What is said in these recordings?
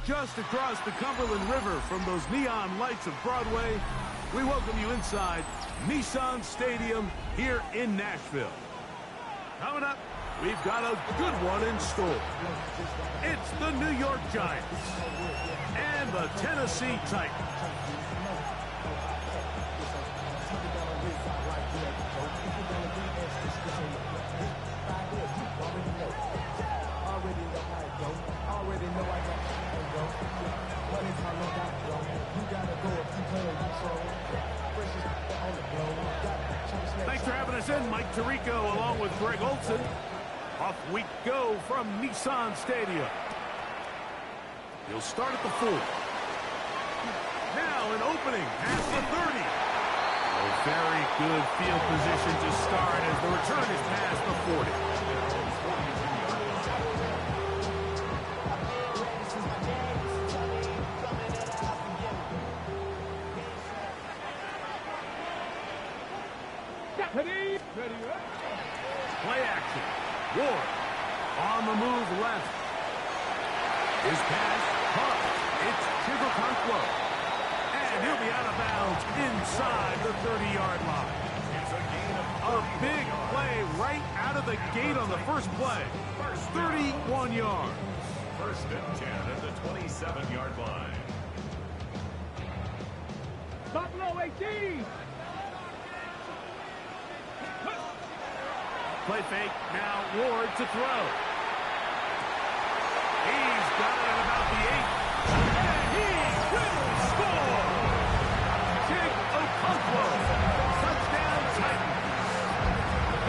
just across the Cumberland River from those neon lights of Broadway, we welcome you inside Nissan Stadium here in Nashville. Coming up, we've got a good one in store. It's the New York Giants and the Tennessee Titans. Thanks for having us in, Mike Tirico, along with Greg Olson. Off we go from Nissan Stadium. He'll start at the 4. Now an opening past the 30. A very good field position to start as the return is past the 40. Play action. Ward on the move left. His pass caught. It's Chigokonkwo. And he'll be out of bounds inside the 30-yard line. A big play right out of the gate on the first play. 31 yards. First and 10 at the 27-yard line. Buffalo 18. Play fake, now Ward to throw. He's got it at about the 8. And he will score! Chigokonkwo, touchdown Titans.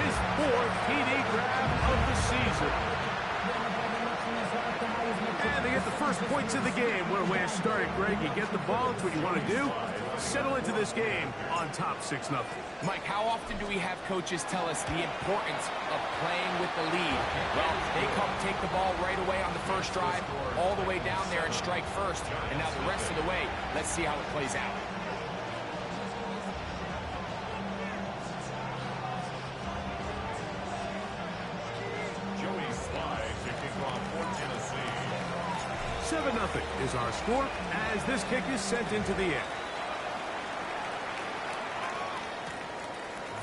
His 4th TD grab of the season. And they get the first points of the game. What a way to start it, Greg. You get the ball, it's what you want to do. Settle into this game on top 6-0. Mike, how often do we have coaches tell us the importance of playing with the lead? Well, they come take the ball right away on the first drive, all the way down there and strike first. And now the rest of the way, let's see how it plays out. Joey Slye kicking off for Tennessee. 7-0 is our score as this kick is sent into the air.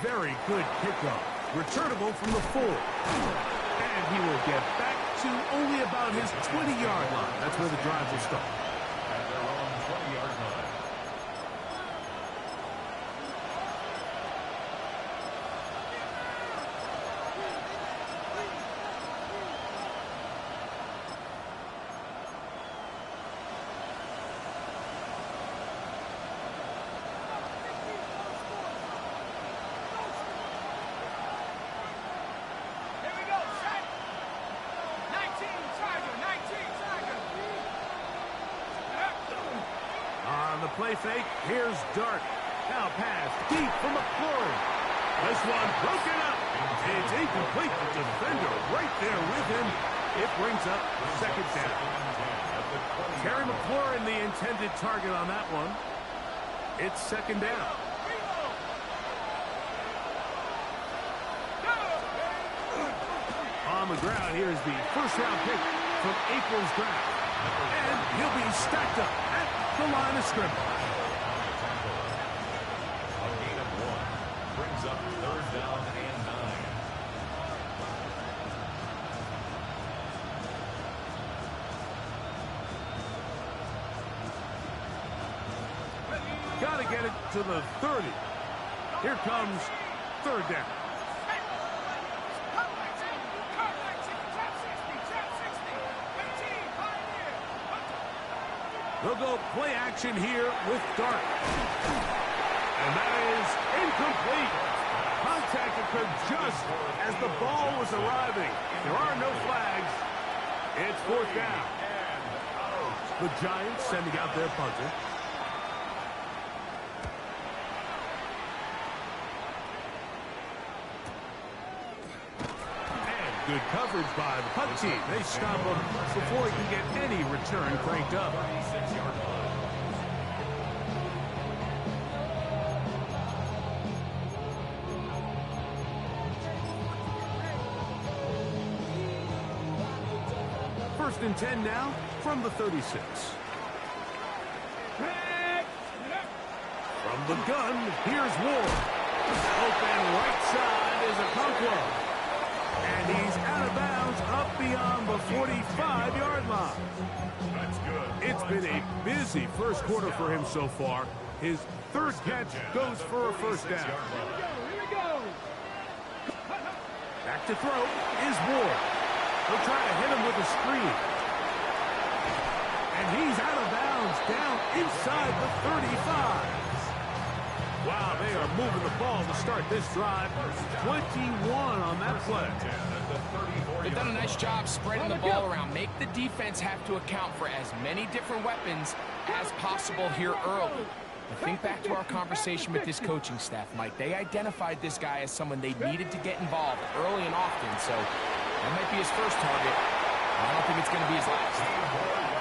Very good kickoff. Returnable from the 4. And he will get back to only about his 20-yard line. That's where the drive will start. At their own 20-yard line. Play fake, here's Dart. Now pass deep from McLaurin. This one broken up. It's incomplete. The defender right there with him. It brings up second down. Terry McLaurin, the intended target on that one. It's second down. On the ground, here's the first-round pick from April's draft. And he'll be stacked up at the line of scrimmage. A gain of 1 brings up 3rd down and 9. Got to get it to the 30. Here comes 3rd down. They'll go play action here with Dart. And that is incomplete. Contact occurred just as the ball was arriving. There are no flags. It's 4th down. The Giants sending out their punter. And good coverage by the punt team. They stop him before he can get any return cranked up. 36-yard line. First and 10 now from the 36. From the gun, here's Ward. Open right side is Okonkwo. And he's out of bounds up beyond the 45-yard line. That's good. It's been a busy first quarter for him so far. His third catch goes for a first down. Here we go. Back to throw is Ward. He'll try to hit him with a screen. And he's out of bounds down inside the 35. Wow, they are moving the ball to start this drive. 21 on that play. They've done a nice job spreading the ball around. Make the defense have to account for as many different weapons as possible here early. But think back to our conversation with this coaching staff, Mike. They identified this guy as someone they needed to get involved early and often. So that might be his first target. I don't think it's going to be his last.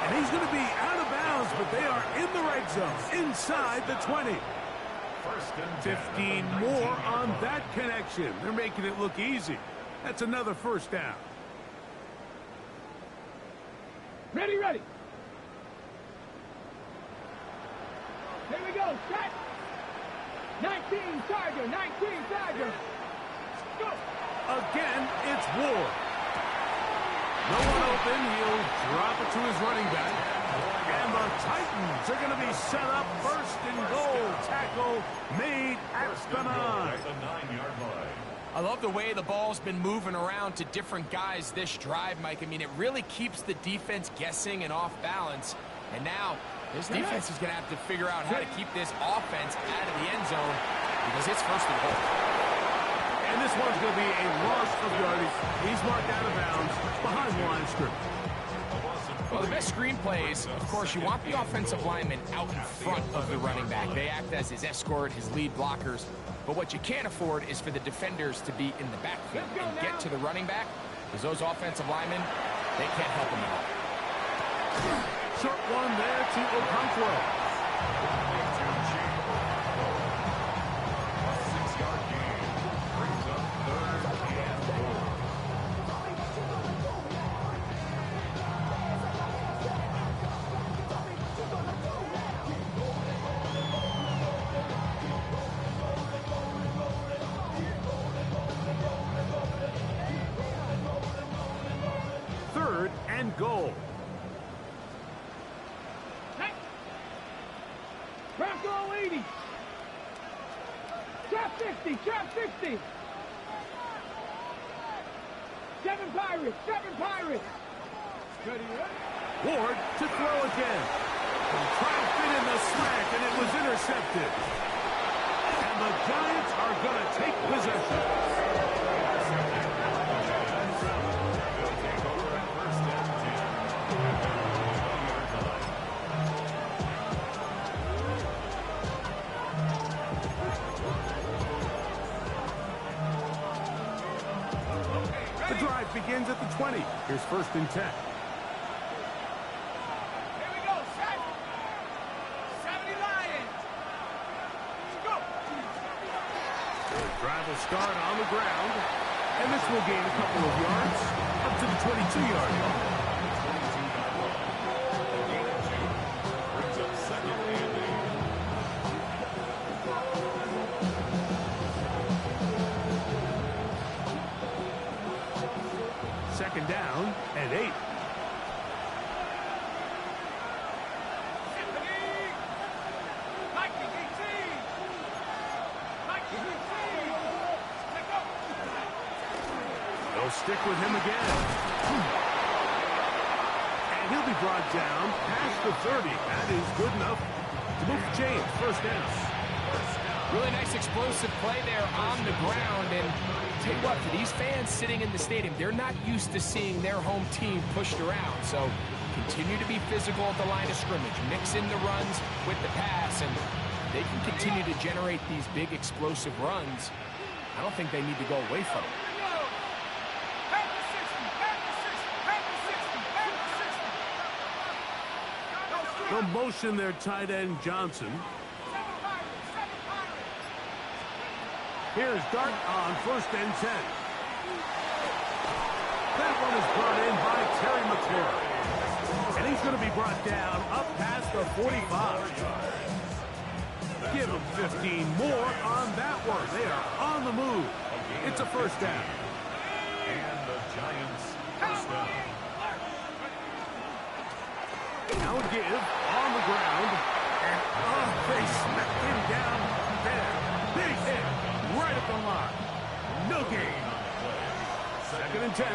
And he's going to be out of bounds, but they are in the red zone, inside the 20. 15 more on that connection. They're making it look easy. That's another first down. Ready, ready. Here we go. Set. 19 Tiger. 19 Tiger. Go. Again, it's Ward. No one open. He'll drop it to his running back. And the Titans are going to be set up first and goal. Tackle made at the 9. I love the way the ball's been moving around to different guys this drive, Mike. I mean, it really keeps the defense guessing and off balance. And now this defense is going to have to figure out how to keep this offense out of the end zone because it's first and goal. And this one's going to be a loss of yardage. He's marked out of bounds behind the line of scrimmage. Well, the best screen plays, of course, you want the offensive lineman out in front of the running back. They act as his escort, his lead blockers. But what you can't afford is for the defenders to be in the backfield and get to the running back, because those offensive linemen, they can't help him at all. Short one there to Okonkwo. Goal. Trap goal 80. Trap 60. Trap 60. 7 Pirates. 7 Pirates. Ward to throw again. Trying to fit in the smack, and it was intercepted. And the Giants are going to take possession. The drive begins at the 20. Here's first and 10. Here we go. Set. 70 Lions. Go. Drive will start on the ground. And this will gain a couple of yards up to the 22-yard line. Brings up second and 8. Second down and 8. They'll stick with him again. And he'll be brought down past the 30. That is good enough to move the chains. First down. Really nice explosive play there on the ground. And tell you what, for these fans sitting in the stadium, they're not used to seeing their home team pushed around. So continue to be physical at the line of scrimmage. Mix in the runs with the pass, and they can continue to generate these big explosive runs. I don't think they need to go away from it. The motion there, tight end Johnson. Here's Dart on first and 10. That one is brought in by Terry McLaurin. And he's going to be brought down up past the 45. Give him 15 more on that one. They are on the move. It's a first down. And the Giants first down. Now a give on the ground. And they smacked him down there. Big hit right at the line. No gain. Second and 10.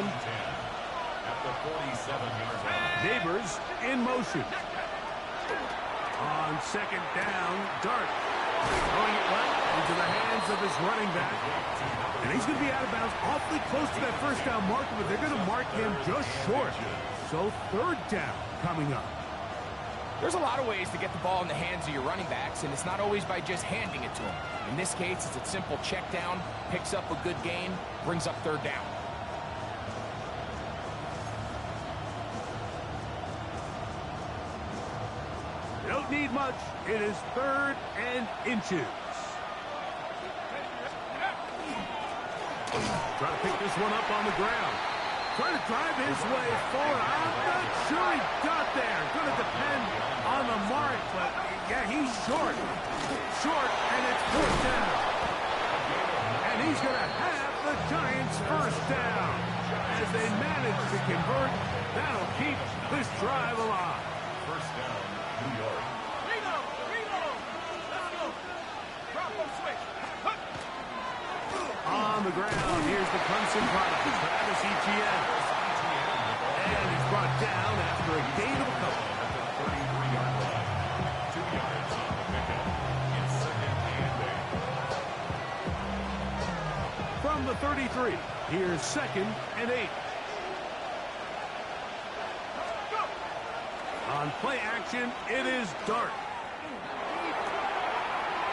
At the 47-yard line. Neighbors in motion. On second down, Dart throwing it left into the hands of his running back. And he's going to be out of bounds awfully close to that first down marker, but they're going to mark him just short. So third down coming up. There's a lot of ways to get the ball in the hands of your running backs, and it's not always by just handing it to them. In this case, it's a simple check down, picks up a good gain, brings up third down. You don't need much. It is third and inches. Trying to pick this one up on the ground. Trying to drive his way forward. I'm not sure he got there. Going to depend on the mark, but yeah, he's short. Short, and it's fourth down. And he's going to have the Giants first down. As they manage to convert, that'll keep this drive alive. First down, New York. Reload. Let's go. Bronco switch. On the ground, here's the Clemson product, Travis Etienne. And he's brought down after a gain of a couple. At the 33-yard line. 2 yards on the pickup. It's second and 8. From the 33, here's second and 8. On play action, it is Dart.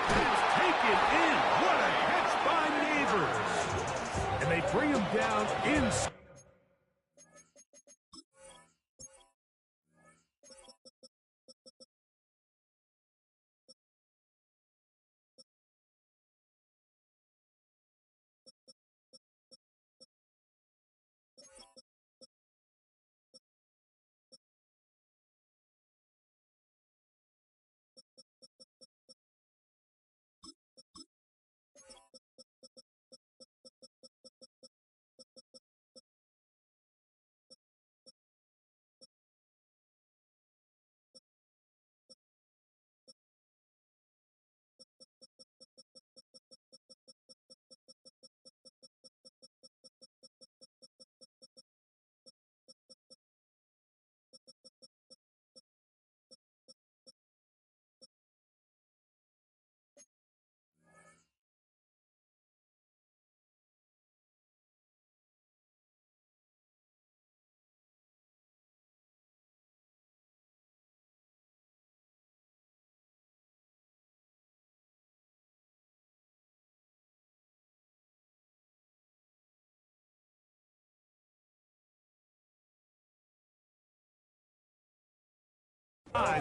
It's taken in. What a catch by Neighbors. And they bring him down inside.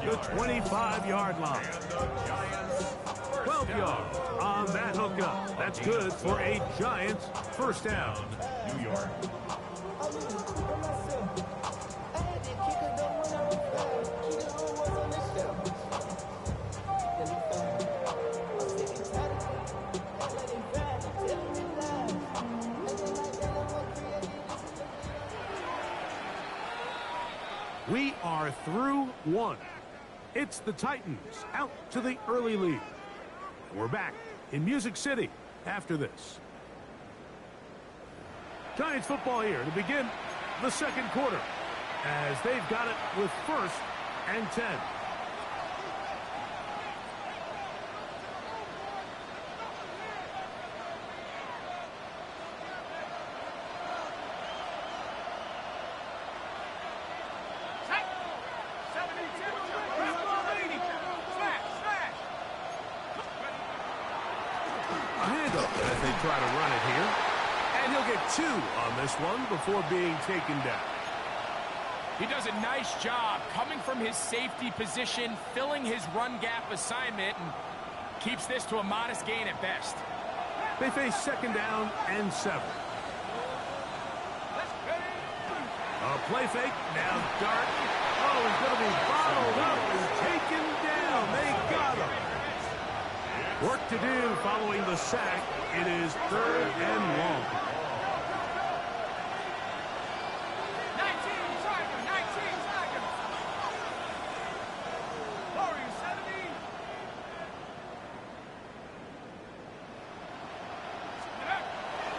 The 25-yard line. 12 yards on that hookup. That's good for a Giants first down. New York. We are through one. It's the Titans out to the early lead. We're back in Music City after this. Giants football here to begin the second quarter as they've got it with first and 10. As they try to run it here. And he'll get 2 on this one before being taken down. He does a nice job coming from his safety position, filling his run gap assignment, and keeps this to a modest gain at best. They face second down and 7. A play fake. Now Dart Oh, he's going to be followed up and taken down. They got him. Work to do following the sack. It is 3rd and long. 19 seconds. 19 seconds. Warriors 70.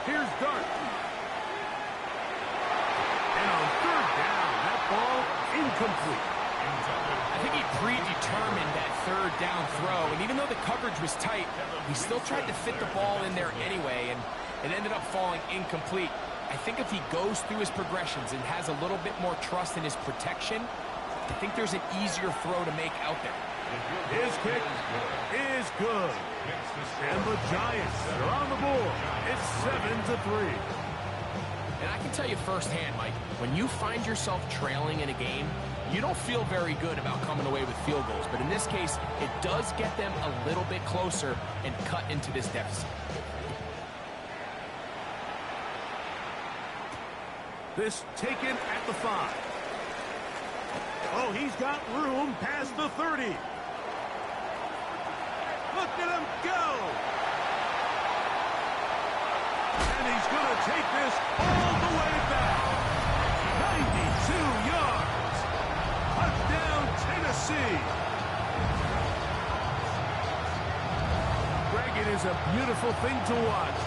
Here's Dart. And on 3rd down, that ball incomplete. I think he predetermined that 3rd down throw, and even though the coverage was tight, he still tried to fit the ball in there anyway, and it ended up falling incomplete. I think if he goes through his progressions and has a little bit more trust in his protection, I think there's an easier throw to make out there. His kick is good. And the Giants are on the board. It's 7-3. And I can tell you firsthand, Mike, when you find yourself trailing in a game, you don't feel very good about coming away with field goals. But in this case, it does get them a little bit closer and cut into this deficit. This taken at the 5. Oh, he's got room past the 30. Look at him go. And he's going to take this all the way back. 92 yards. Touchdown, Tennessee. Greg, it is a beautiful thing to watch.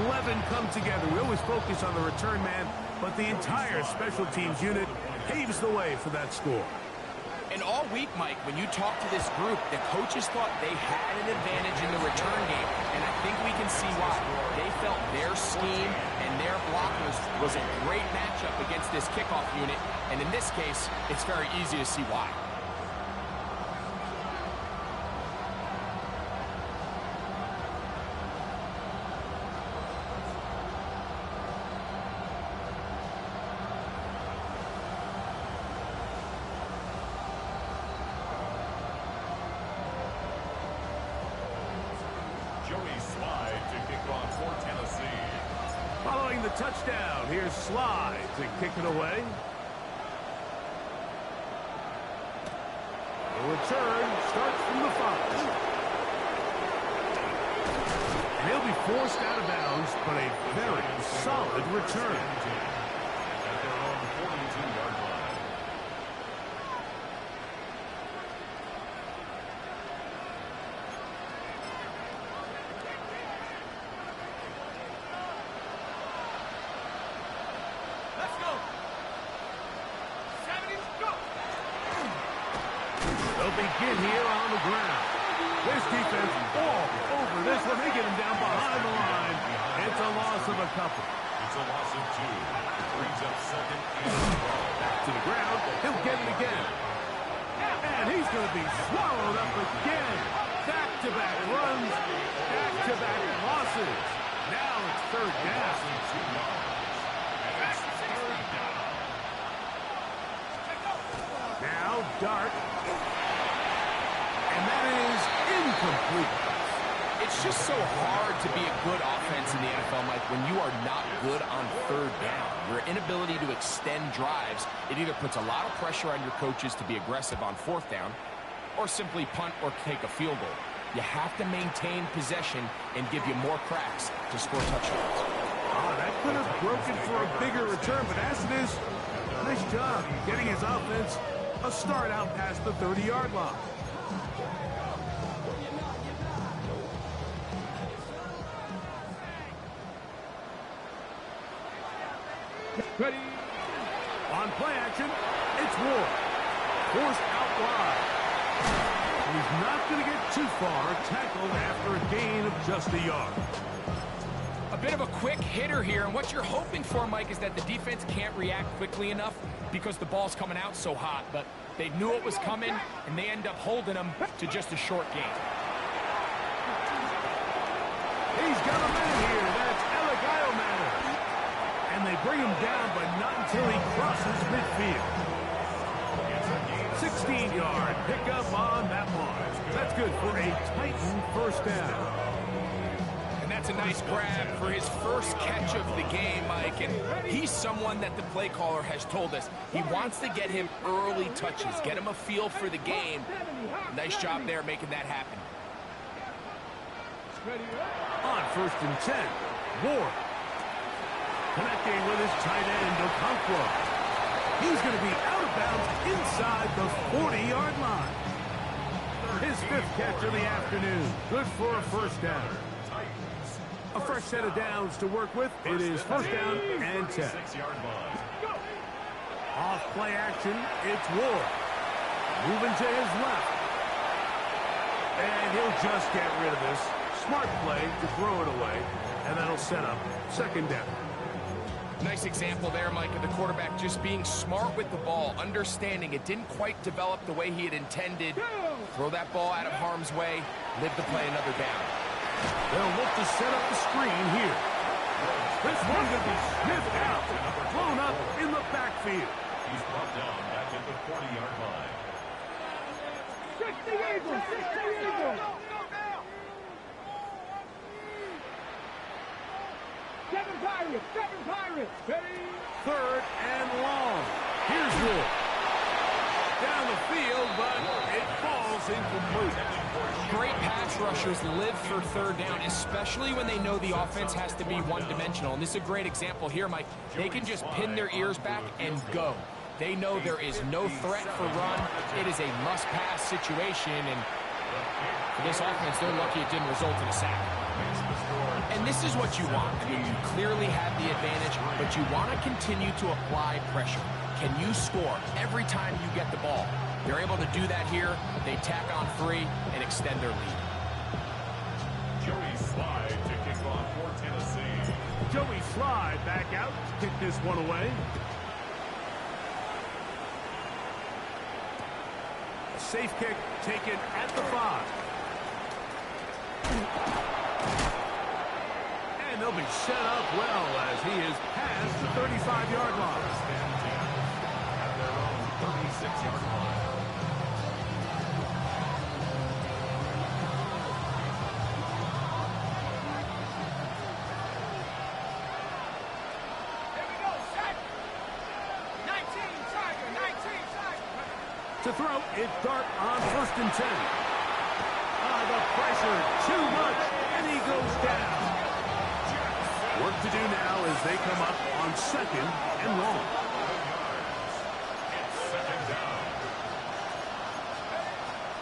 11 come together. We always focus on the return man, but the entire special teams unit paves the way for that score. And all week, Mike, when you talk to this group, the coaches thought they had an advantage in the return game. And I think we can see why. They felt their scheme and their blockers was a great matchup against this kickoff unit. And in this case, it's very easy to see why. Following the touchdown, here's Slide to kick it away. The return starts from the 5. And he'll be forced out of bounds, but a very solid return. At their own 42-yard line. Let's go. 70, go. They'll begin here on the ground. This defense all over this one. They get him down behind the line. It's a loss of a couple. It's a loss of 2. Brings up 2nd and 12. Back to the ground. He'll get it again. And he's going to be swallowed up again. Back-to-back runs. Back-to-back losses. Now it's 3rd down. 2 yards. And it's 3rd down. Now Dart. And that is incomplete. It's just so hard to be a good offense in the NFL, Mike, when you are not good on 3rd down. Your inability to extend drives, it either puts a lot of pressure on your coaches to be aggressive on 4th down or simply punt or take a field goal. You have to maintain possession and give you more cracks to score touchdowns. Oh, that could have broken for a bigger return, but as it is, nice job getting his offense a start out past the 30-yard line. Ready. On play action, it's Ward. Forced out wide. He's not going to get too far, tackled after a gain of just a yard. A bit of a quick hitter here, and what you're hoping for, Mike, is that the defense can't react quickly enough because the ball's coming out so hot, but they knew it was coming, and they end up holding them to just a short gain. He's got a man here. That's Eligio. And they bring him down, but not until he crosses midfield. 16-yard pickup on that one. That's good for a Titan 1st down. And that's a nice grab for his first catch of the game, Mike. Mike, and he's someone that the play caller has told us he wants to get him early touches, get him a feel for the game. Nice job there making that happen. On 1st and 10, Ward. Connecting with his tight end, Okonkwo. He's going to be out of bounds inside the 40-yard line. His 5th catch of the afternoon. Good for a first down. A fresh set of downs to work with. It is 1st down and 10. Off play action, it's Ward. Moving to his left. And he'll just get rid of this. Smart play to throw it away. And that'll set up 2nd down. Nice example there, Mike, of the quarterback just being smart with the ball, understanding it didn't quite develop the way he had intended. Throw that ball out of harm's way, live to play another down. They'll look to set up the screen here. This one's going to be sniffed out, thrown up in the backfield. He's brought down back at the 40-yard line. 60 Eagles! 60 Eagles! 7 Pirates! 7 Pirates! Ready? 3rd and long. Here's Ward. Down the field, but it falls incomplete. Great pass rushers live for 3rd down, especially when they know the offense has to be one-dimensional. And this is a great example here, Mike. They can just pin their ears back and go. They know there is no threat for run. It is a must-pass situation, and for this offense, they're lucky it didn't result in a sack. And this is what you want. I mean, you clearly have the advantage, but you want to continue to apply pressure. Can you score every time you get the ball? They're able to do that here. They tack on 3 and extend their lead. Joey Slide to kick off for Tennessee. Joey Slide back out to kick this one away. A safe kick taken at the 5. And they'll be set up well as he is past the 35-yard line. At their own 36-yard line. Here we go, set! 19 Tiger! 19 Tiger! To throw, it's Dart on 1st and 10. The pressure, too much, and he goes down. Work to do now as they come up on 2nd and long. It's 2nd down.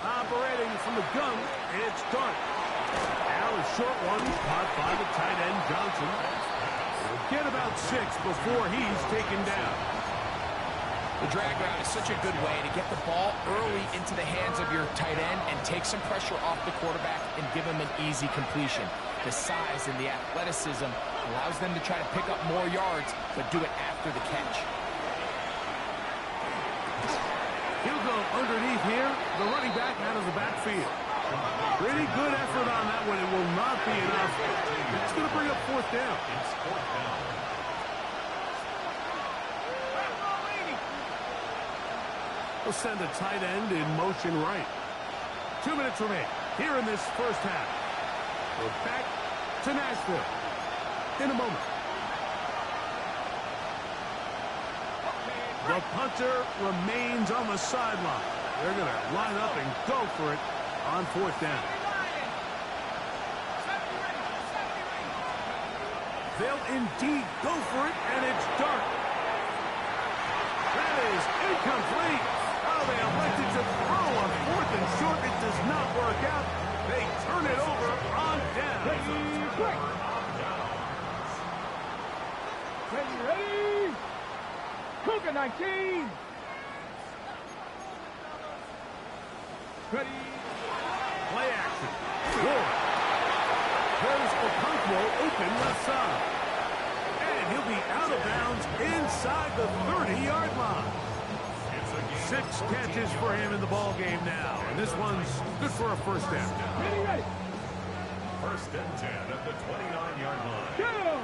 Operating from the gun, it's Dart. Now a short one, caught by the tight end Johnson. He'll get about 6 before he's taken down. The drag route is such a good way to get the ball early into the hands of your tight end and take some pressure off the quarterback and give him an easy completion. The size and the athleticism allows them to try to pick up more yards, but do it after the catch. He'll go underneath here, the running back out of the backfield. Pretty good effort on that one. It will not be enough. It's going to bring up 4th down. It's 4th down. He'll send a tight end in motion right. 2 minutes remain here in this first half. We're back to Nashville in a moment. The punter remains on the sideline. They're going to line up and go for it on 4th down. They'll indeed go for it, and it's Dart. That is incomplete. Oh, they elected to throw on 4th and short. It does not work out. They turn it over on down. Ready? Cougar 19! Ready? Play action. Ward. There's Okonkwo open left side. And he'll be out of bounds inside the 30-yard line. 6 catches for him in the ball game now. And this one's good for a first down. Ready? 1st and 10 at the 29-yard line. Go!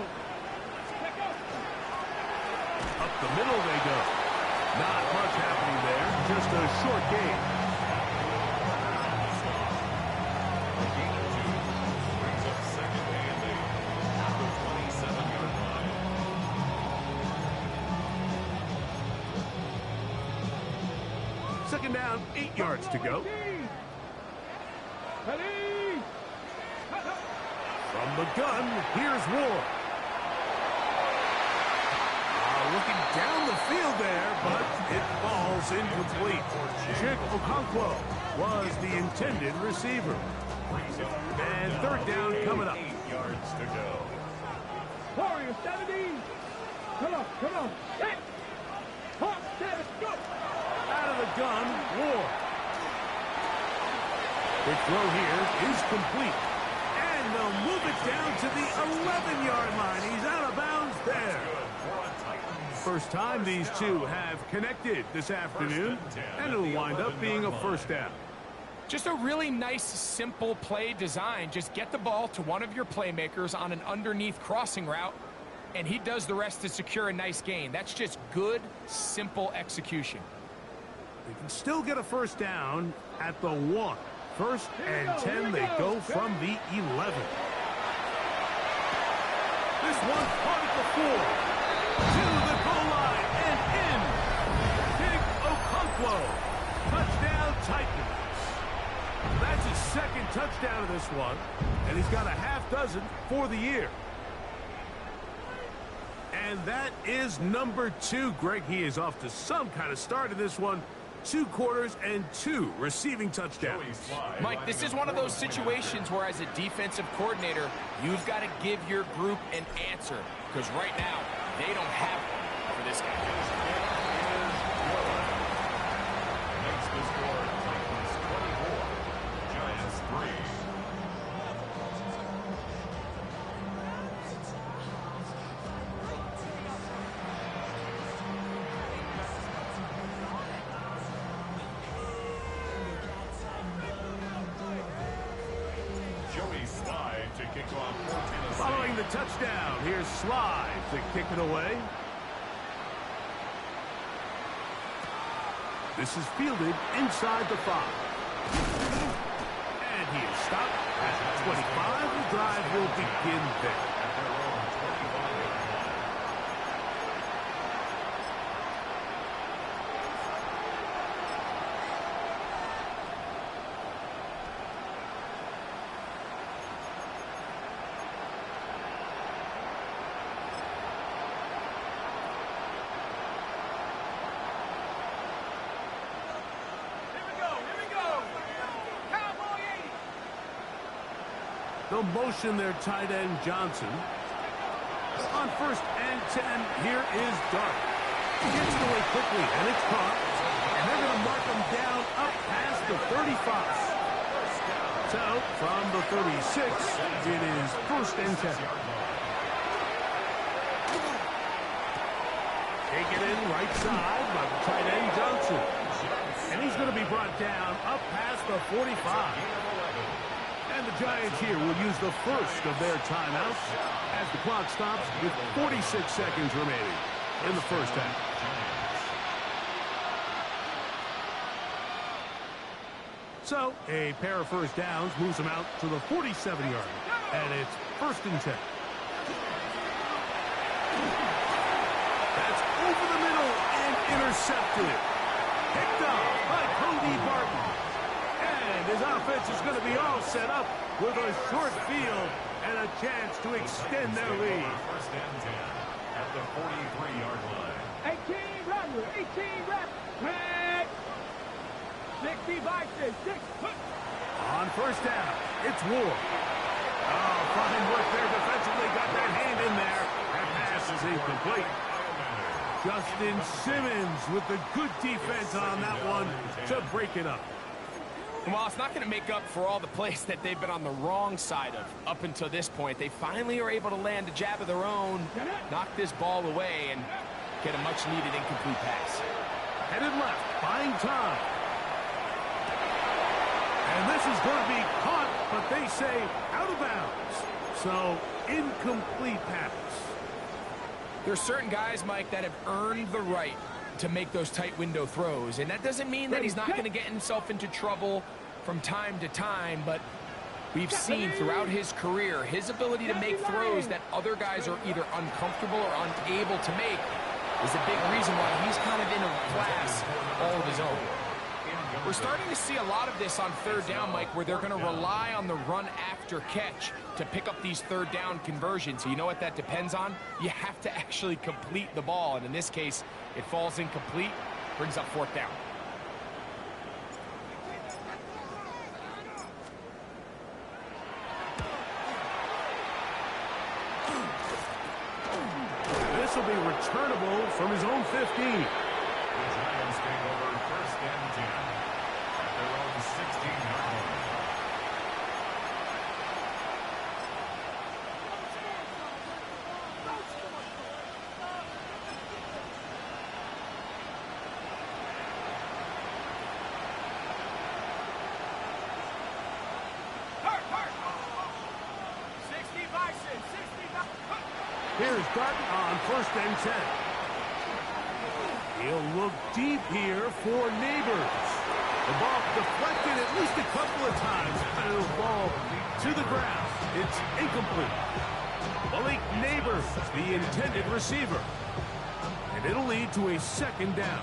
Up the middle they go. Not much happening there. Just a short game. Brings up 2nd and 8 at the 27-yard line. Second down, 8 yards to go. From the gun, here's Ward. Looking down the field there, but it falls incomplete. Chick Okonkwo was the intended receiver. And third down coming up. 8 yards to go. Warrior 70. Come on. Hit. Hawk 7, go. Out of the gun, Ward. The throw here is complete. And they'll move it down to the 11-yard line. He's out of bounds there. First time these two have connected this afternoon, and it'll wind up being a first down. Just a really nice, simple play design. Just get the ball to one of your playmakers on an underneath crossing route, and he does the rest to secure a nice gain. That's just good, simple execution. They can still get a first down at the 1. First and 10, they go from the 11. This one caught at the 4. To the goal line and in. Big Okonkwo. Touchdown Titans. That's his second touchdown of this one, and he's got a half dozen for the year. And that is number 2. Greg, he is off to some kind of start in this one. 2 quarters and 2 receiving touchdowns. Mike, this is one of those situations where as a defensive coordinator, you've got to give your group an answer. Because right now, they don't have one for this guy. Makes the score Titans 24, Giants 3. Following the touchdown, here's Slide to kick it away. This is fielded inside the 5. And he is stopped at the 25. The drive will begin there. They'll motion their tight end, Johnson. On first and 10, here is Dart. He gets it away quickly, and it's caught. And they're going to mark him down up past the 35. So, from the 36, it is first and 10. Taken in right side by the tight end, Johnson. And he's going to be brought down up past the 45. And the Giants here will use the first of their timeouts as the clock stops with 46 seconds remaining in the first half. So, a pair of first downs moves them out to the 47-yard line, and it's first and 10. That's over the middle and intercepted. Picked up by Cody Barton. And his offense is going to be all set up with a short field and a chance to extend their lead. First and 10 at the 43-yard line. 18 runners, 18 reps. 60 boxes, 6. On first down, it's Ward. Oh, fine work there defensively. Got that hand in there. That pass is incomplete. Justin Simmons with the good defense on that one to break it up. Well, it's not going to make up for all the plays that they've been on the wrong side of up until this point. They finally are able to land a jab of their own, knock this ball away, and get a much-needed incomplete pass. Headed left, buying time. And this is going to be caught, but they say out of bounds. So, incomplete pass. There's certain guys, Mike, that have earned the right to make those tight window throws. And that doesn't mean that he's not going to get himself into trouble from time to time, but we've seen throughout his career his ability to make throws that other guys are either uncomfortable or unable to make is a big reason why he's kind of in a class all of his own. We're starting to see a lot of this on third down, Mike, where they're going to rely on the run after catch to pick up these third down conversions. So you know what that depends on? You have to actually complete the ball, and in this case, it falls incomplete, brings up fourth down. This will be returnable from his own 15. The Giants take over first and 10 at their own 16-yard line. Here's Dart on first and 10. He'll look deep here for Neighbors. The ball deflected at least a couple of times. And it'll fall to the ground. It's incomplete. Malik Neighbors, the intended receiver. And it'll lead to a second down.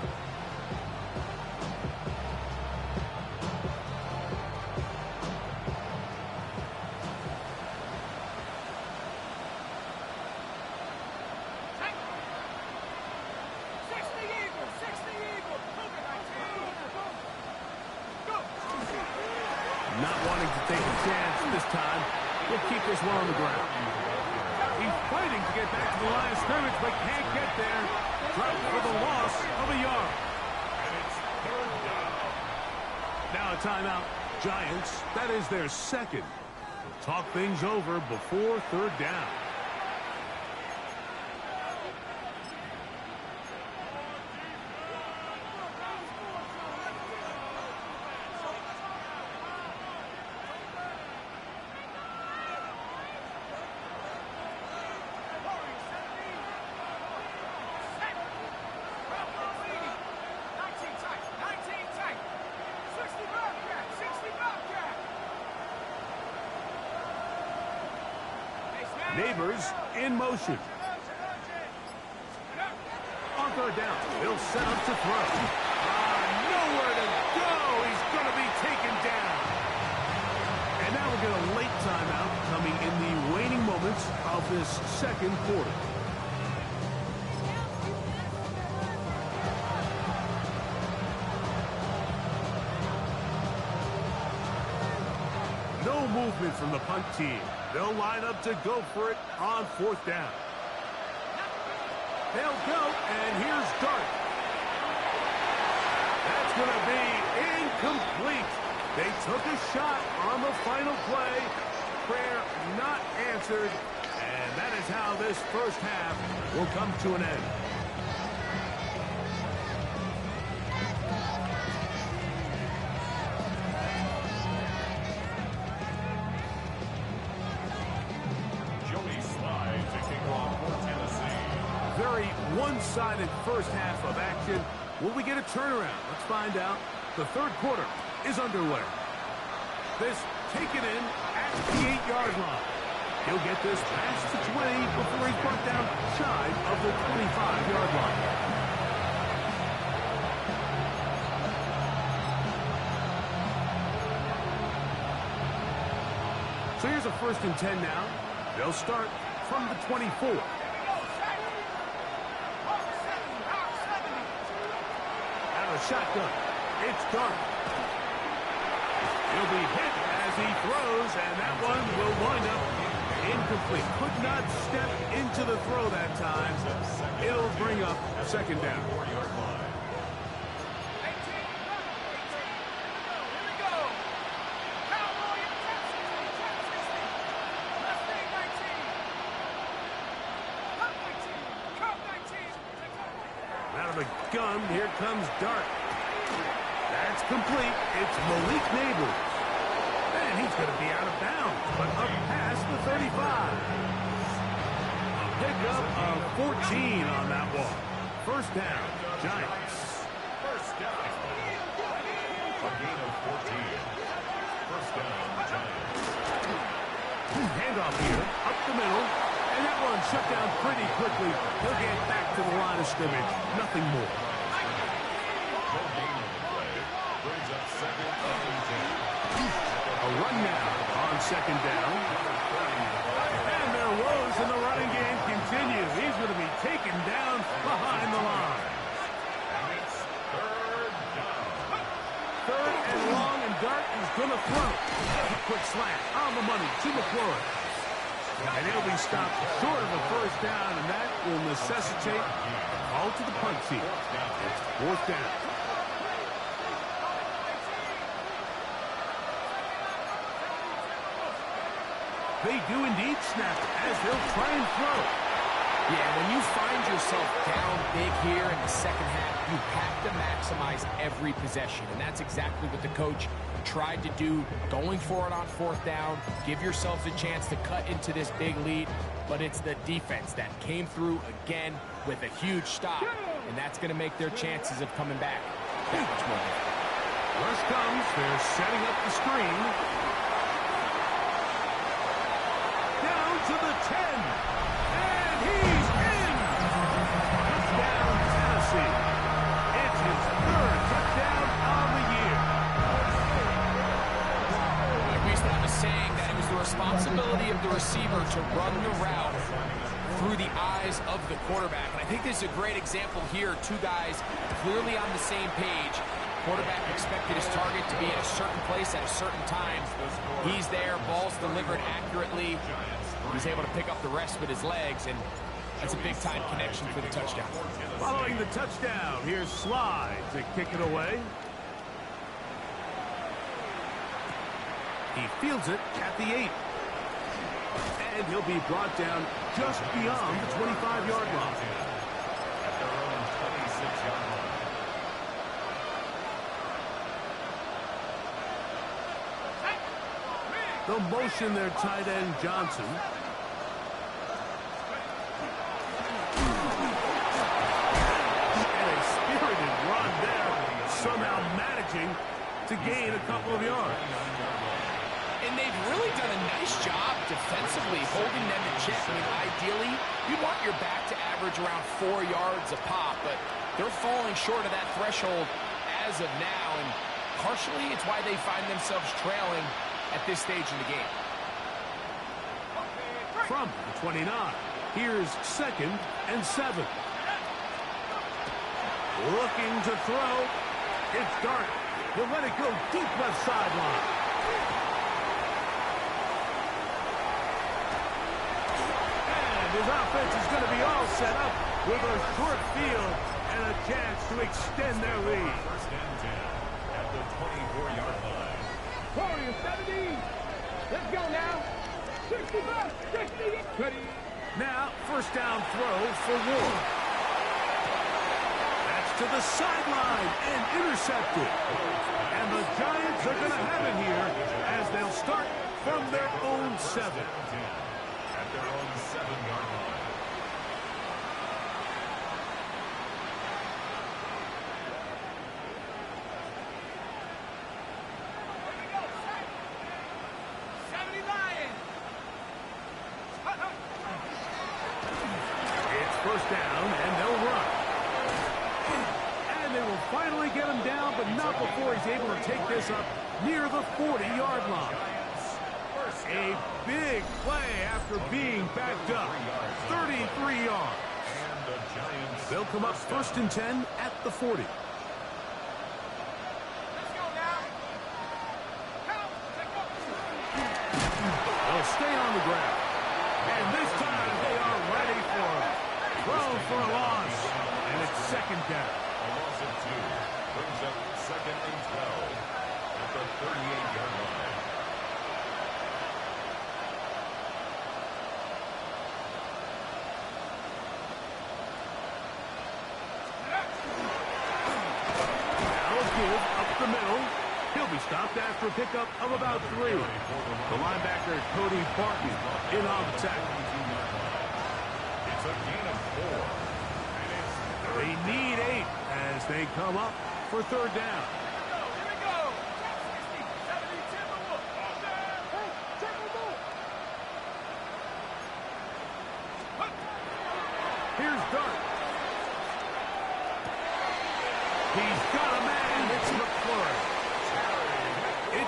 Not wanting to take a chance this time. We'll keep this one on the ground. He's fighting to get back to the line of scrimmage, but can't get there. Dropped for the loss of a yard. And it's third down. Now a timeout. Giants, that is their second. They'll talk things over before third down. Neighbors in motion. On third down, he'll set up to throw. Nowhere to go. He's going to be taken down. And now we'll get a late timeout coming in the waning moments of this second quarter. No movement from the punt team. They'll line up to go for it on fourth down. They'll go, and here's Dart. That's going to be incomplete. They took a shot on the final play. Prayer not answered, and that is how this first half will come to an end. Very one-sided first half of action. Will we get a turnaround? Let's find out. The third quarter is underway. This taken in at the 8-yard line. He'll get this past the 20 before he's brought down shy of the 25-yard line. So here's a first and 10 now. They'll start from the 24. Shotgun. It's Dart. He'll be hit as he throws, and that one will wind up incomplete. Could not step into the throw that time. It'll bring up second down. Out of the gun, here comes Dart. That's complete. It's Malik Neighbors. And he's going to be out of bounds, but up past the 35. A pickup of 14 on that one. First down, Giants. First down. A gain of 14. First down, Giants. Handoff here, up the middle. And that one shut down pretty quickly. He'll get back to the line of scrimmage. Nothing more. Brings up second and 10. A run now on second down. And their woes in the running game continue. He's going to be taken down behind the line. And it's third down. Third and long, and Dart is going to throw. A quick slant on the money to McClure. And he'll be stopped short of a first down, and that will necessitate a call to the punt team. It's fourth down. They do indeed snap it as they'll try and throw. Yeah, when you find yourself down big here in the second half, you have to maximize every possession. And that's exactly what the coach tried to do, going for it on fourth down. Give yourselves a chance to cut into this big lead. But it's the defense that came through again with a huge stop. And that's going to make their chances of coming back that much more difficult. Rush comes. They're setting up the screen. Down to the 10. And he's in. Touchdown, Tennessee. It's his third touchdown on the year. We used to have a saying that it was the responsibility of the receiver to run the route through the eyes of the quarterback. And I think this is a great example here. Two guys clearly on the same page. Quarterback expected his target to be at a certain place at a certain time. He's there, ball's delivered accurately. He's able to pick up the rest with his legs, and that's a big-time connection for the touchdown. Following the touchdown, here's Slide to kick it away. He fields it at the 8. And he'll be brought down just beyond the 25-yard line. At their own 26-yard line. They'll motion their tight end, Johnson. And a spirited run there, somehow managing to gain a couple of yards. And they've really done a nice job defensively holding them in check. I mean, ideally, you want your back to average around 4 yards a pop, but they're falling short of that threshold as of now, and partially it's why they find themselves trailing at this stage in the game. From the 29, here's second and 7. Looking to throw. It's Dart. He'll let it go deep left sideline. And his offense is going to be all set up with a short field and a chance to extend their lead. First and 10 at the 24-yard line. Warriors 70. Let's go now. 65, 60. Now, first down throw for Ward. That's to the sideline and intercepted. And the Giants are going to have it here as they'll start from their own 7. At their own 7-yard line. First down, and they'll run. And they will finally get him down, but not before he's able to take this up near the 40-yard line. A big play after being backed up. 33 yards. They'll come up first and 10 at the 40. Let's go now. They'll stay on the ground. And this time they are ready for it. Throw for a loss. And it's second down. A loss of 2 brings up second and 12 at the 38-yard line. Now give up the middle. He'll be stopped after a pickup of about 3. The linebacker, Cody Barton, in on the tackle. It's a gain of 4. They need 8 as they come up for third down. Here we go. 60, 70, Timberwolf. Hey, Timberwolf. Here's Dart. He's got a man. It's McClure.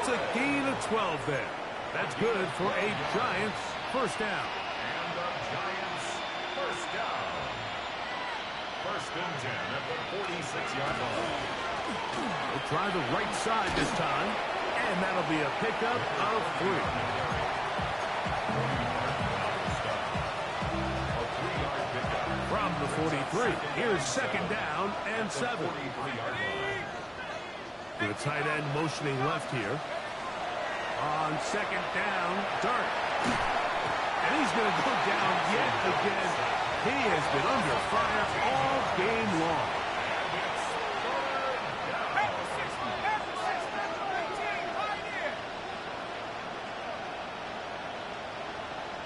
It's a gain of 12 there. That's good for a Giants first down. And the Giants first down. First and 10 at the 46-yard line. They'll try the right side this time, and that'll be a pickup of 3. From the 43, here's second down and 7. The tight end motioning left here. On second down, Dart. And he's going to go down yet again. He has been under fire all game long.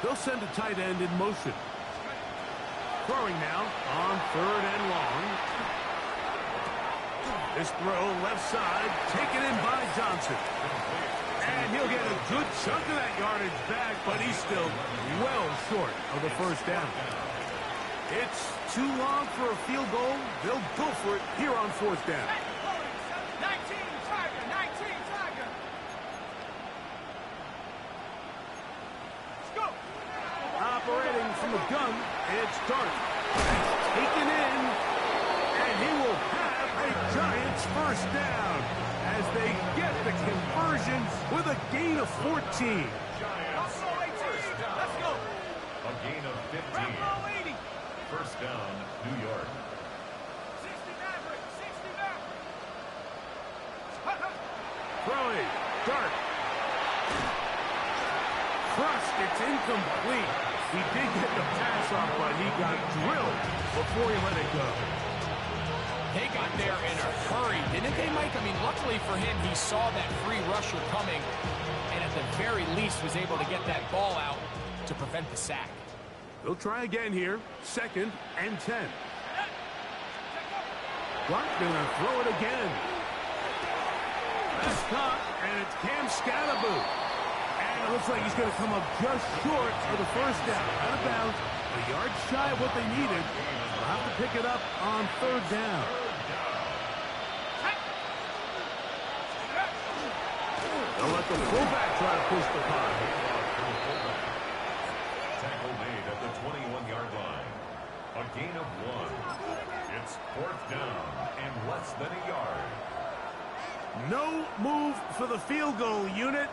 They'll send a tight end in motion. Throwing now on third and long. This throw left side, taken in by Johnson. And he'll get a good chunk of that yardage back, but he's still well short of the first down. It's too long for a field goal. They'll go for it here on fourth down. 19 Tiger, 19 Tiger. Let's go. Operating from the gun, it's Dart. Taken in, and he will have a Giants first down as they get the conversion with a gain of 14. Giants first down. Let's go. A gain of 15. First down, New York. 60 Maverick, 60 Maverick. Throwing, Dart. Crushed, it's incomplete. He did get the pass off, but he got drilled before he let it go. They got there in a hurry, didn't they, Mike? I mean, luckily for him, he saw that free rusher coming, and at the very least was able to get that ball out to prevent the sack. They'll try again here. Second and 10. Clark gonna throw it again. That's caught, and it's Cam Scatterboot. And it looks like he's going to come up just short of the first down. Out of bounds, a yard shy of what they needed. They'll have to pick it up on third down. They'll let the fullback try to push the punt. Tackle made at the 21-yard line. A gain of 1. It's fourth down and less than a yard. No move for the field goal unit.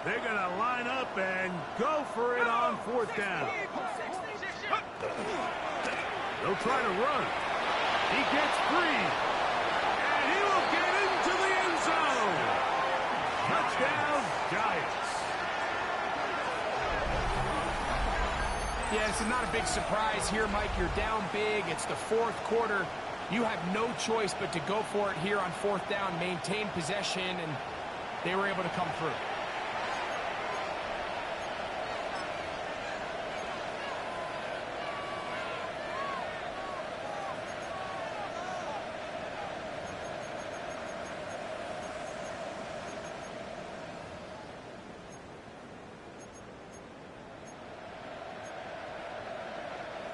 They're going to line up and go for it on fourth down. They'll try to run. He gets free. And he will get into the end zone. Touchdown, Giants. Yeah, it's not a big surprise here, Mike. You're down big. It's the fourth quarter. You have no choice but to go for it here on fourth down, maintain possession, and they were able to come through.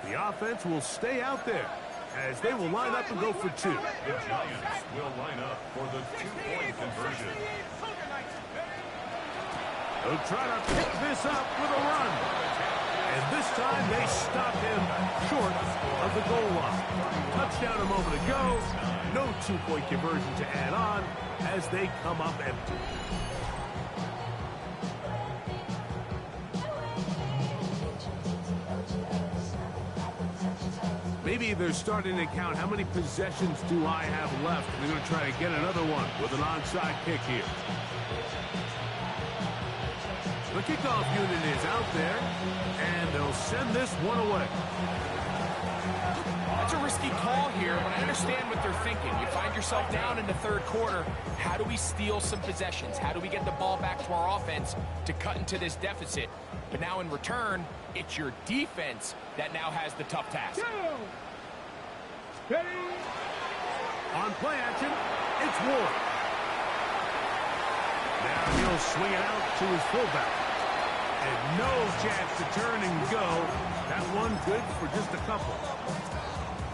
The offense will stay out there as they will line up and go for 2. The Giants will line up for the 2-point conversion. They'll try to pick this up with a run. And this time they stop him short of the goal line. Touchdown a moment ago. No 2-point conversion to add on as they come up empty. Maybe they're starting to count how many possessions do I have left. They're going to try to get another one with an onside kick here. The kickoff unit is out there, and they'll send this one away. That's a risky call here, but I understand what they're thinking. You find yourself down in the third quarter. How do we steal some possessions? How do we get the ball back to our offense to cut into this deficit? But now in return, it's your defense that now has the tough task. Ready? On play action, it's Ward. Now he'll swing it out to his fullback. And no chance to turn and go. That one good for just a couple.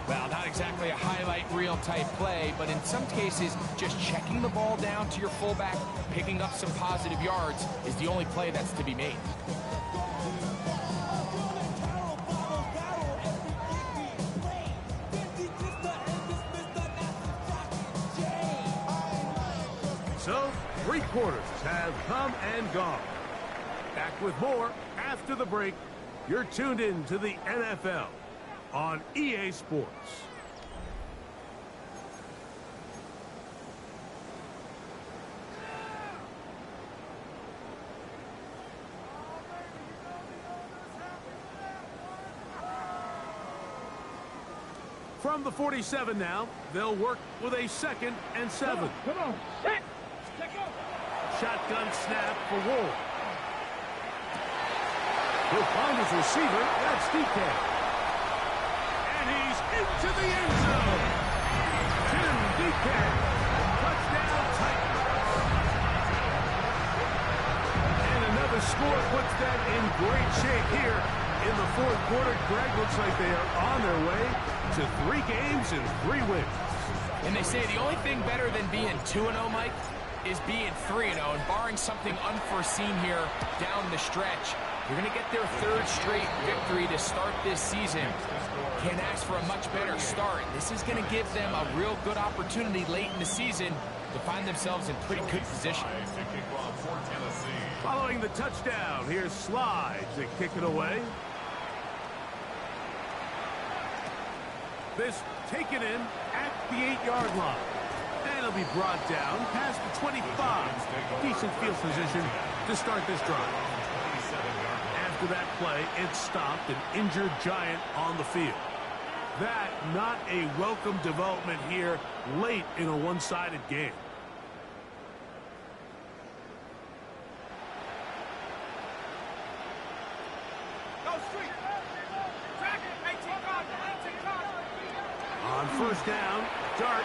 Well, not exactly a highlight reel type play, but in some cases, just checking the ball down to your fullback, picking up some positive yards is the only play that's to be made. So, 3 quarters have come and gone. Back with more after the break. You're tuned in to the NFL on EA Sports. From the 47 now, they'll work with a 2nd and 7. Come on, set. Take off. Shotgun snap for Ward. He'll find his receiver. That's DK. And he's into the end zone. Tim DK. Touchdown Titans. And another score puts them in great shape here in the 4th quarter. Greg, looks like they are on their way to 3 games and 3 wins. And they say the only thing better than being 2-0, Mike, is being 3-0. And barring something unforeseen here down the stretch, you're going to get their 3rd straight victory to start this season. Can't ask for a much better start. This is going to give them a real good opportunity late in the season to find themselves in pretty good position. Following the touchdown, here's Slides to kick it away. This taken in at the 8-yard line. And it'll be brought down past the 25. Decent field position to start this drive. After that play, it stopped an injured Giant on the field. That not a welcome development here late in a one-sided game. Go street. Track it. 18 cars. 18 cars. On 1st down, Dart.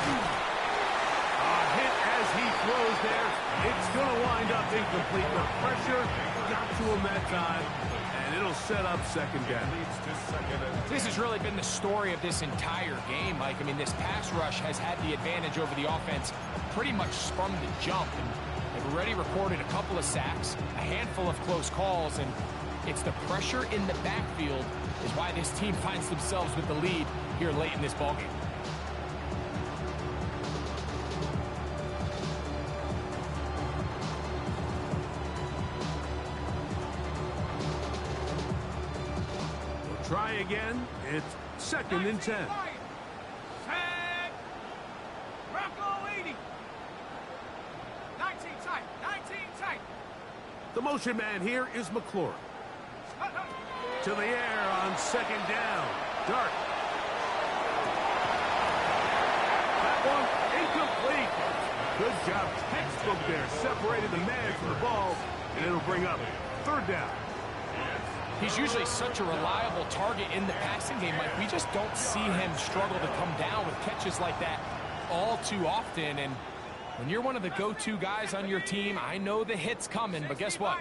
A hit as he throws there. It's going to wind up incomplete. The pressure got to him that time, and it'll set up 2nd down. This has really been the story of this entire game, Mike. I mean, this pass rush has had the advantage over the offense pretty much from the jump. And they've already recorded a couple of sacks, a handful of close calls, and it's the pressure in the backfield is why this team finds themselves with the lead here late in this ballgame. Try again. It's 2nd and 10. Set. Rocco 80. 19 tight. 19 tight. The motion man here is McLaurin. To the air on 2nd down. Dart. That one incomplete. Good job. Textbook there. Separated the man from the ball, and it'll bring up 3rd down. He's usually such a reliable target in the passing game, Mike. We just don't see him struggle to come down with catches like that all too often. And when you're one of the go-to guys on your team, I know the hit's coming, but guess what?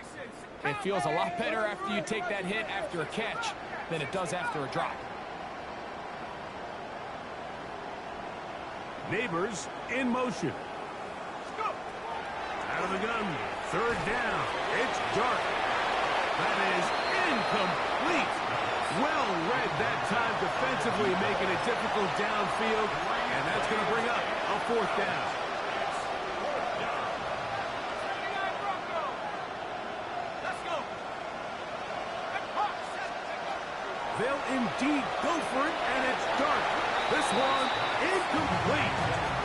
It feels a lot better after you take that hit after a catch than it does after a drop. Neighbors in motion. Out of the gun. 3rd down. It's Dart. That is incomplete. Well read that time defensively, making it difficult downfield, and that's going to bring up a 4th down. Let's go. They'll indeed go for it, and it's Dart. This one incomplete.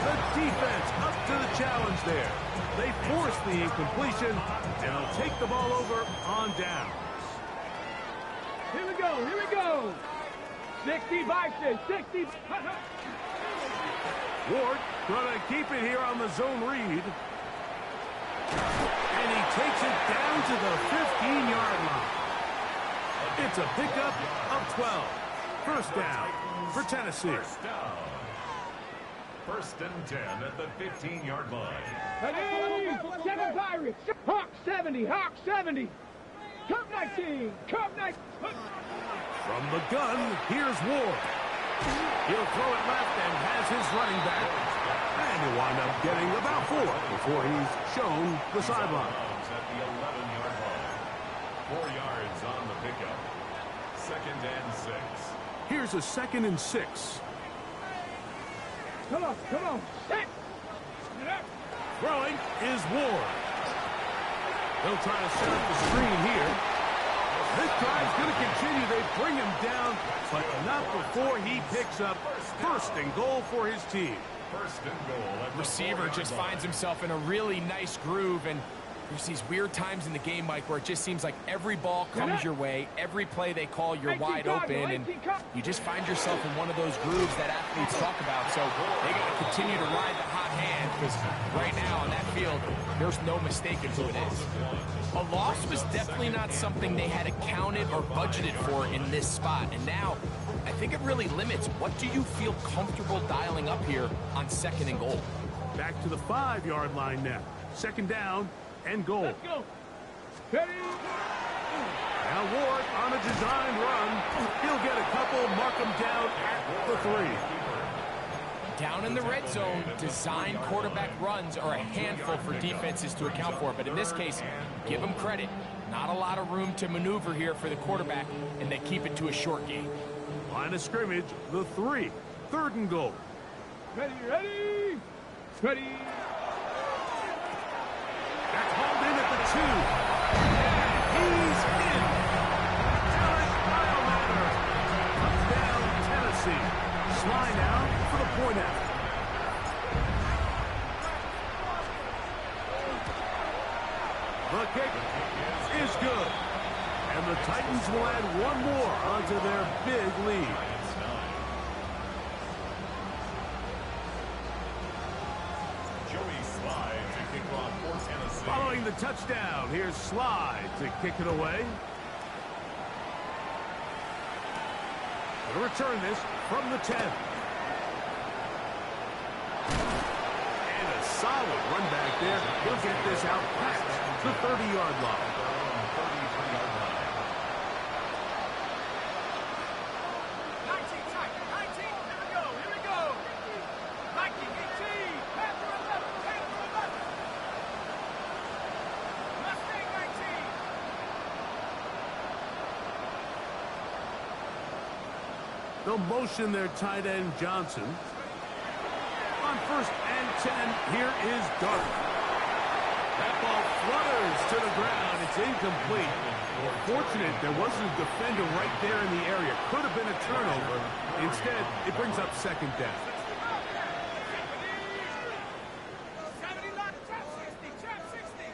The defense up to the challenge there. They force the incompletion, and they'll take the ball over on down. Here we go. Here we go. 65, 60. Ward going to keep it here on the zone read. And he takes it down to the 15-yard line. It's a pickup of 12. 1st down for Tennessee. 1st and 10 at the 15-yard line. Hey, 7 Pirates. Hawk 70. Hawk 70. Cup 19. Cup 19. From the gun, here's Ward. He'll throw it left and has his running back. And he'll wind up getting about 4 before he's shown the sideline. At the 11-yard line. 4 yards on the pickup. 2nd and 6. Here's a 2nd and 6. Come on. Hey. Throwing is Ward. They'll try to set up the screen here. This drive's going to continue. They bring him down, but not before he picks up 1st and goal for his team. 1st and goal. Receiver just finds himself in a really nice groove, and there's these weird times in the game, Mike, where it just seems like every ball comes your way, every play they call, you're wide open, and you just find yourself in one of those grooves that athletes talk about. So they got to continue to ride the hot hand, because right now on that field, there's no mistaking who it is. A loss was definitely not something they had accounted or budgeted for in this spot, and now I think it really limits what do you feel comfortable dialing up here on 2nd and goal. Back to the 5-yard line now. 2nd down and goal. Let's go. Ready? Now Ward on a designed run. He'll get a couple, mark him down at the 3. Down in the red zone, designed quarterback runs are a handful for defenses to account for. But in this case, give them credit. Not a lot of room to maneuver here for the quarterback, and they keep it to a short game. Line of scrimmage, the 3. 3rd and goal. Ready? That's hauled in at the 2. And he's in. Derek Biomatter. Touchdown, Tennessee. Sly now for the point after. The kick is good. And the Titans will add 1 more onto their big lead. Following the touchdown, here's Slide to kick it away. To return this from the 10. And a solid run back there. He'll get this out past the 30-yard line. 19, here we go. 19, 18, Panther 11, Mustang 19. They'll motion their tight end Johnson. On 1st and 10, here is Dart. That ball flutters to the ground. It's incomplete. Fortunate there wasn't a defender right there in the area. Could have been a turnover. Instead, it brings up 2nd down. 70, trap 60.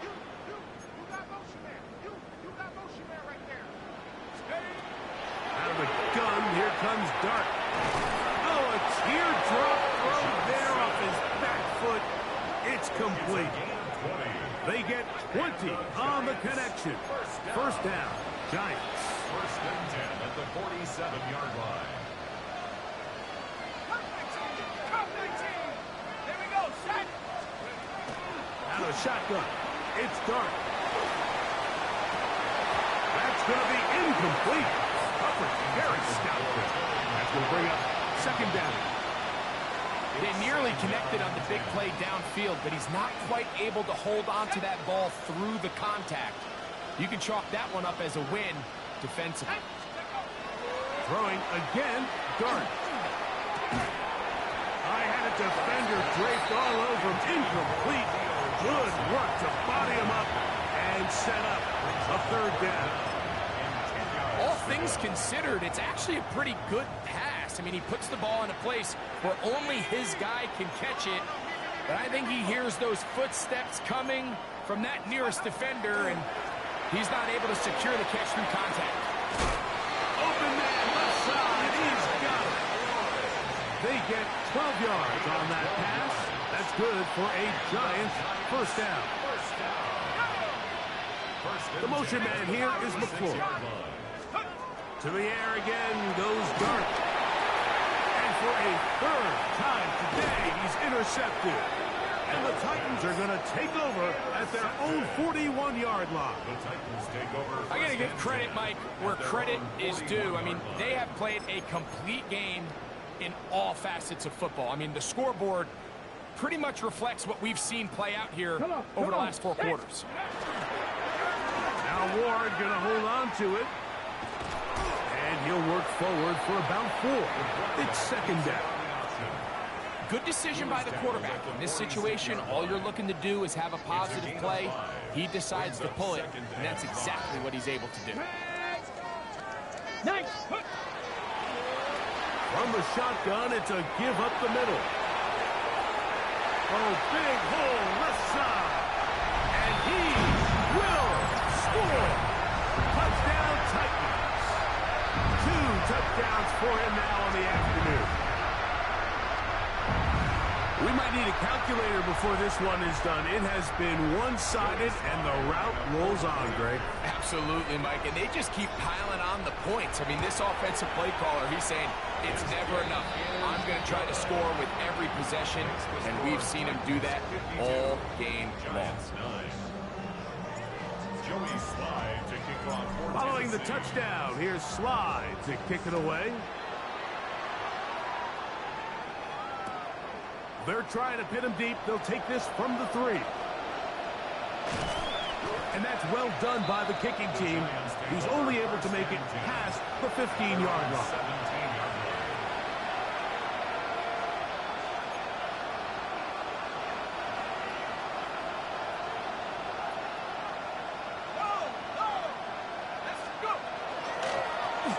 You got motion man. You got motion man right there. Steady. Out of the gun, here comes Dart. Oh, a teardrop throw there off his back foot. It's complete. They get 20 on the connection. 1st down, Giants. 1st and 10 at the 47-yard line. Come 19. Here we go, set. Out of the shotgun, it's Dart. That's going to be incomplete. Coverage very stout there. That's going to bring up 2nd down. They nearly connected on the big play downfield, but he's not quite able to hold on to that ball through the contact. You can chalk that one up as a win defensively. Throwing again, Dart. I had a defender draped all over him. Incomplete. Good work to body him up and set up a 3rd down. All things considered, it's actually a pretty good pass. I mean, he puts the ball in a place where only his guy can catch it. But I think he hears those footsteps coming from that nearest defender, and he's not able to secure the catch through contact. Open man left side. He's got it. They get 12 yards on that pass. That's good for a Giants 1st down. The motion man here is McClure. To the air again goes Dart. And for a 3rd time today, he's intercepted. And the Titans are going to take over at their own 41-yard line. The Titans take over. I got to give credit, Mike, where credit is due. I mean, they have played a complete game in all facets of football. I mean, the scoreboard pretty much reflects what we've seen play out here over the last 4 quarters. Now Ward going to hold on to it. And he'll work forward for about 4. It's second down. Good decision by the quarterback. In this situation, all you're looking to do is have a positive play. He decides to pull it, and that's exactly what he's able to do. Nice. From the shotgun, it's a give up the middle. Oh, big hole left side. And he will score. Touchdown Titans. 2 touchdowns for him now on the afternoon. We might need a calculator before this one is done. It has been one-sided, and the route rolls on, Greg. Absolutely, Mike, and they just keep piling on the points. I mean, this offensive play caller, he's saying it's never enough. I'm going to try to score with every possession, and we've seen him do that all game long. Joey Slide to kick off. Following the touchdown, here's Slide to kick it away. They're trying to pin him deep. They'll take this from the 3. And that's well done by the kicking team. He's only able to make it past the 15-yard line.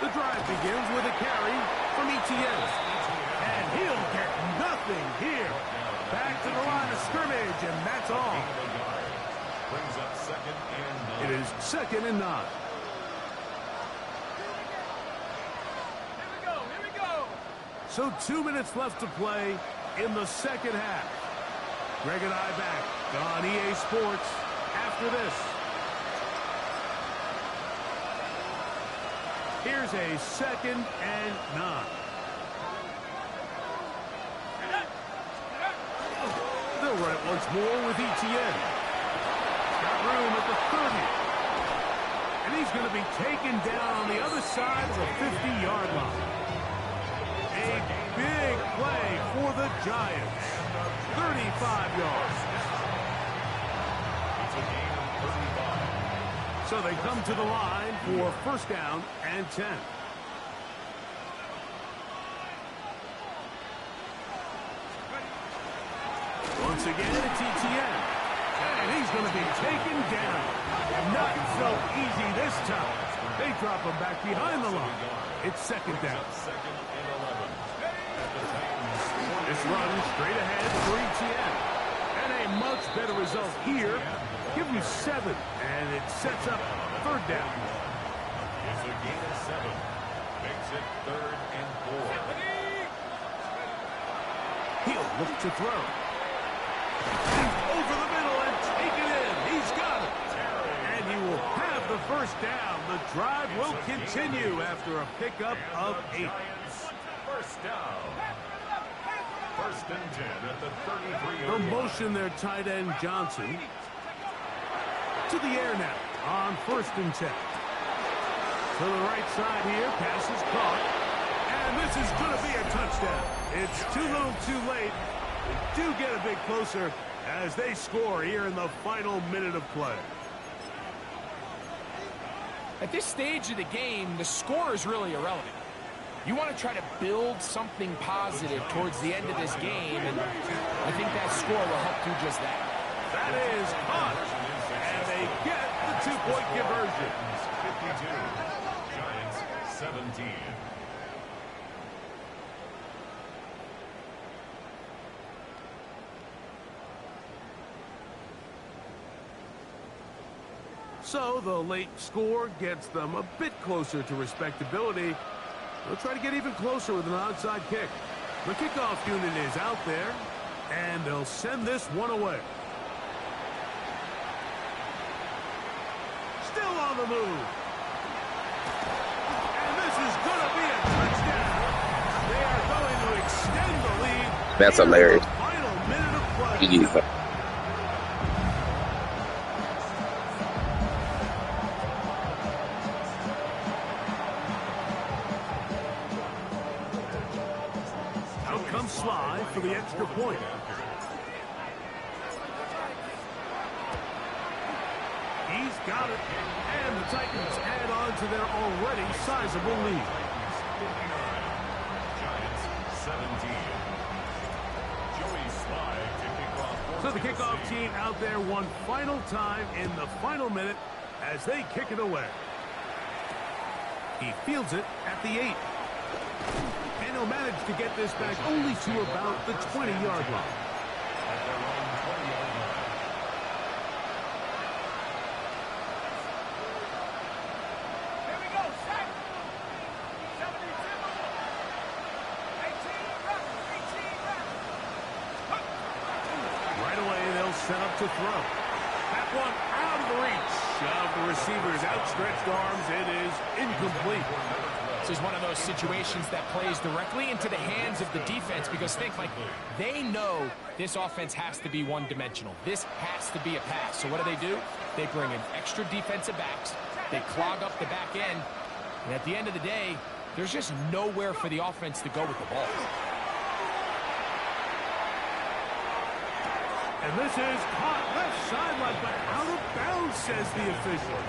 The drive begins with a carry from Etienne. And he'll get nothing here. Back to the line of scrimmage, and that's all. Brings up 2nd and 9. It is 2nd and 9. Here we go. So 2 minutes left to play in the second half. Greg and I back on EA Sports after this. Here's a 2nd and 9. They'll run it once more with Etienne. Got room at the 30. And he's going to be taken down on the other side of the 50-yard line. A big play for the Giants. 35 yards. It's a game of 35. So they come to the line for first down and 10. Once again, it's Etienne. And he's going to be taken down. Not so easy this time. They drop him back behind the line. It's second down. This run straight ahead for Etienne. And a much better result here. Give him 7. And it sets up third down. It's a gain of 7. Makes it 3rd and 4. He'll look to throw. Over the middle and take it in. He's got it. And he will have the first down. The drive will continue after a pickup of 8. First down. 1st and 10 at the 33-yard The line. motion their tight end Johnson. To the air now on 1st and 10. To the right side here. Pass is caught. And this is going to be a touchdown. It's too little too late. They do get a bit closer as they score here in the final minute of play. At this stage of the game, the score is really irrelevant. You want to try to build something positive towards the end of this game, and I think that score will help do just that. That is caught, and they get the 2-point conversion. 52. Giants 17. So the late score gets them a bit closer to respectability. They'll try to get even closer with an onside kick. The kickoff unit is out there, and they'll send this one away. Still on the move. And this is going to be a touchdown. They are going to extend the lead. That's hilarious. Final minute of play. He slide for the extra point. He's got it. And the Titans add on to their already sizable lead. Giants 17. Joey Slye to kick off. So the kickoff team out there one final time in the final minute as they kick it away. He fields it at the 8. And he'll manage to get this back only to about the 20-yard line. At their own 20-yard line. Here we go, set. 70 Timber. 18 left, 18 left. Right away, they'll set up to throw. That one out of the reach of the receiver's outstretched arms. It is incomplete. This is one of those situations that plays directly into the hands of the defense because think, like, they know this offense has to be one-dimensional. This has to be a pass. So what do? They bring in extra defensive backs. They clog up the back end. And at the end of the day, there's just nowhere for the offense to go with the ball. And this is caught left sideline, but out of bounds, says the official.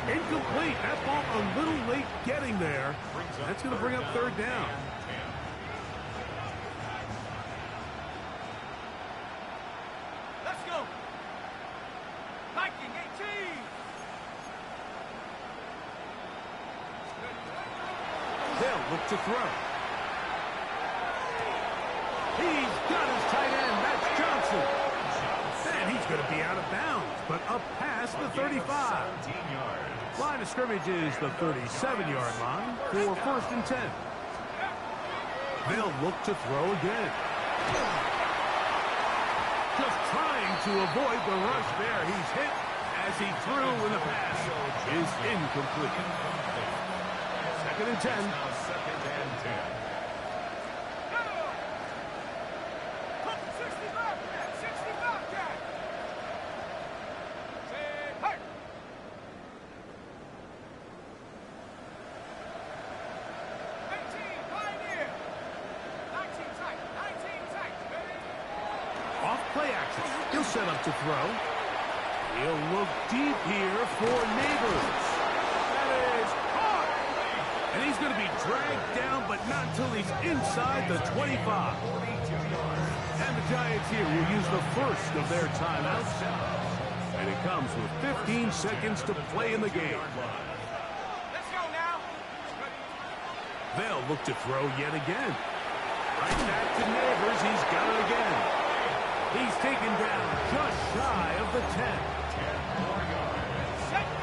Incomplete. That ball a little late getting there. That's going to bring up third down. Let's go. Viking 18. They'll look to throw. He's got his tight end. That's Johnson. And he's going to be out of bounds, but up past the 35. 17 yards. Line of scrimmage is the 37-yard line for 1st and 10. They'll look to throw again. Just trying to avoid the rush there. He's hit as he threw when the pass is incomplete. 2nd and 10. Now 2nd and 10. 65 guy. Say, hey. 18, Pioneer. 19 tight, 19 tight. Off play action. He'll set up to throw. He'll look deep here for Neighbors. That is caught. And he's going to be dragged down, but not until he's inside the 25. And the Giants here will use the first of their timeouts. And it comes with 15 seconds to play in the game. Let's go now. They'll look to throw yet again. Right back to Neighbors. He's got it again. He's taken down just shy of the 10.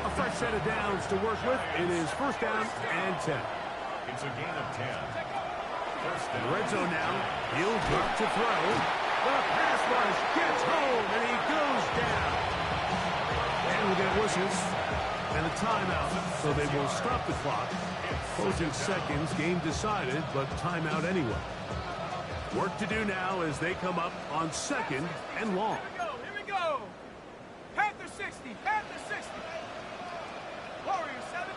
A fresh set of downs to work with. It is 1st down and 10. It's a gain of 10. First In down. the red zone now. He'll look to throw. The pass rush gets home, and he goes down. And we'll get whistles and a timeout, so they will stop the clock. Closing seconds, game decided, but timeout anyway. Work to do now as they come up on 2nd and long. Here we go. Panther 60, Panther 60. Warrior 70.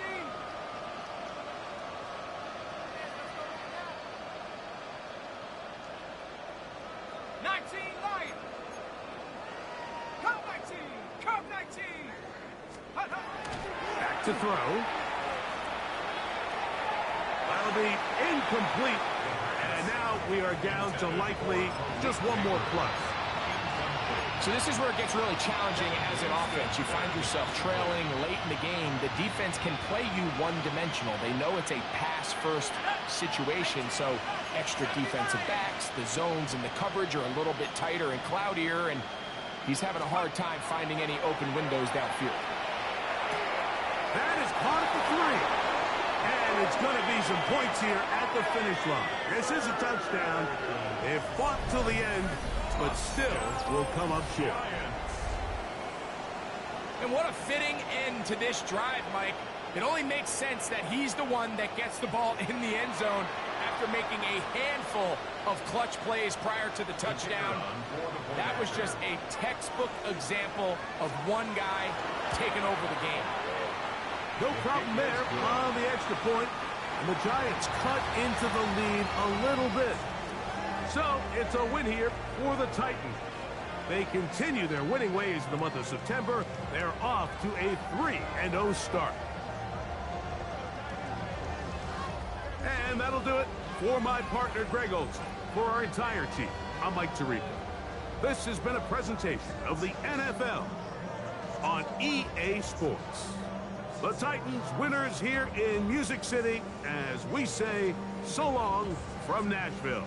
Lion. Curve 19. Curve 19. Back to throw. That'll be incomplete. And now we are down to likely just one more plus. So this is where it gets really challenging as an offense. You find yourself trailing late in the game. The defense can play you one-dimensional. They know it's a pass-first situation, so extra defensive backs, the zones and the coverage are a little bit tighter and cloudier, and he's having a hard time finding any open windows downfield. That is caught at the 3. And it's going to be some points here at the finish line. This is a touchdown. They fought till the end, but still will come up short. And what a fitting end to this drive, Mike. It only makes sense that he's the one that gets the ball in the end zone after making a handful of clutch plays prior to the touchdown. That was just a textbook example of one guy taking over the game. No problem there on the extra point. And the Giants cut into the lead a little bit. So it's a win here for the Titans. They continue their winning ways in the month of September. They're off to a 3-0 start. And that'll do it for my partner, Greg Olson. For our entire team, I'm Mike Tirico. This has been a presentation of the NFL on EA Sports. The Titans winners here in Music City as we say so long from Nashville.